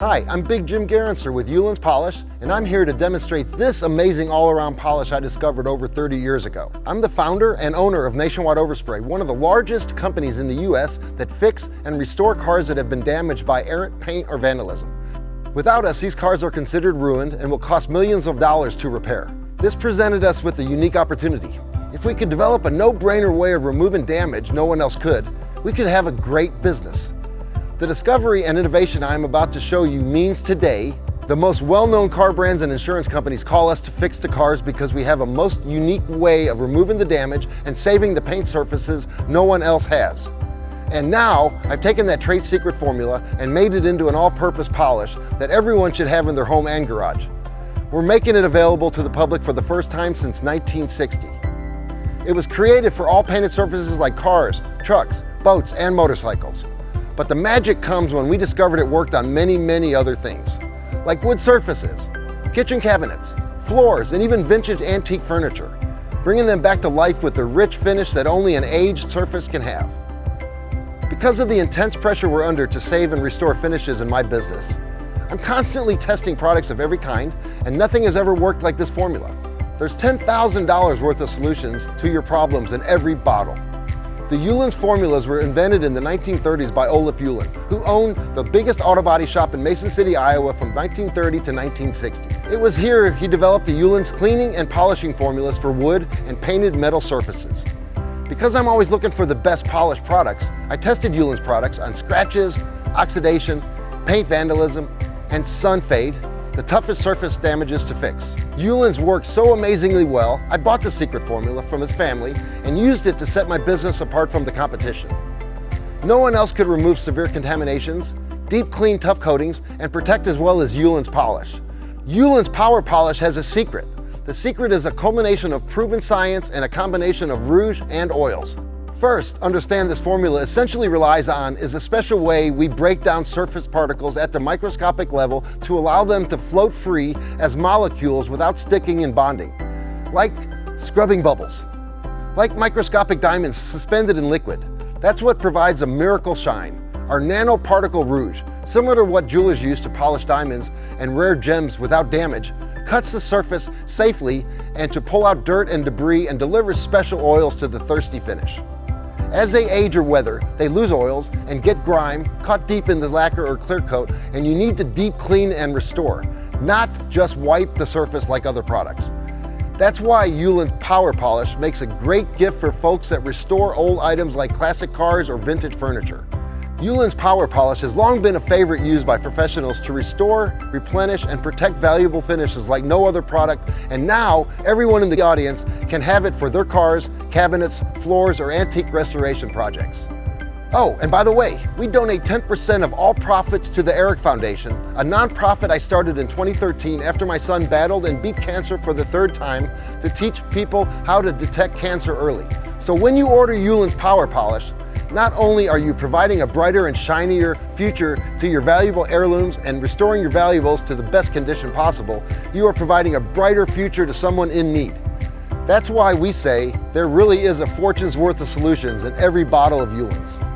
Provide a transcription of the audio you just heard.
Hi, I'm Big Jim Garancer with Ulen's Polish, and I'm here to demonstrate this amazing all-around polish I discovered over 30 years ago. I'm the founder and owner of Nationwide Overspray, one of the largest companies in the US that fix and restore cars that have been damaged by errant paint or vandalism. Without us, these cars are considered ruined and will cost millions of dollars to repair. This presented us with a unique opportunity. If we could develop a no-brainer way of removing damage no one else could, we could have a great business. The discovery and innovation I am about to show you means today, the most well-known car brands and insurance companies call us to fix the cars because we have a most unique way of removing the damage and saving the paint surfaces no one else has. And now, I've taken that trade secret formula and made it into an all-purpose polish that everyone should have in their home and garage. We're making it available to the public for the first time since 1960. It was created for all painted surfaces like cars, trucks, boats, and motorcycles. But the magic comes when we discovered it worked on many other things, like wood surfaces, kitchen cabinets, floors, and even vintage antique furniture, bringing them back to life with the rich finish that only an aged surface can have. Because of the intense pressure we're under to save and restore finishes in my business, I'm constantly testing products of every kind, and nothing has ever worked like this formula. There's $10,000 worth of solutions to your problems in every bottle. The Ulen's formulas were invented in the 1930s by Olaf Ulen, who owned the biggest auto body shop in Mason City, Iowa from 1930 to 1960. It was here he developed the Ulen's cleaning and polishing formulas for wood and painted metal surfaces. Because I'm always looking for the best polished products, I tested Ulen's products on scratches, oxidation, paint vandalism, and sun fade, the toughest surface damages to fix. Ulen's worked so amazingly well, I bought the secret formula from his family and used it to set my business apart from the competition. No one else could remove severe contaminations, deep clean tough coatings, and protect as well as Ulen's polish. Ulen's Power Polish has a secret. The secret is a culmination of proven science and a combination of rouge and oils. First, understand this formula essentially relies on is a special way we break down surface particles at the microscopic level to allow them to float free as molecules without sticking and bonding, like scrubbing bubbles, like microscopic diamonds suspended in liquid. That's what provides a miracle shine. Our nanoparticle rouge, similar to what jewelers use to polish diamonds and rare gems without damage, cuts the surface safely and to pull out dirt and debris and delivers special oils to the thirsty finish. As they age or weather, they lose oils and get grime caught deep in the lacquer or clear coat, and you need to deep clean and restore, not just wipe the surface like other products. That's why Ulen's Power Polish makes a great gift for folks that restore old items like classic cars or vintage furniture. Ulen's Power Polish has long been a favorite used by professionals to restore, replenish, and protect valuable finishes like no other product, and now everyone in the audience can have it for their cars, cabinets, floors, or antique restoration projects. Oh, and by the way, we donate 10% of all profits to the Eric Foundation, a nonprofit I started in 2013 after my son battled and beat cancer for the third time to teach people how to detect cancer early. So when you order Ulen's Power Polish, not only are you providing a brighter and shinier future to your valuable heirlooms and restoring your valuables to the best condition possible, you are providing a brighter future to someone in need. That's why we say there really is a fortune's worth of solutions in every bottle of Ulen's.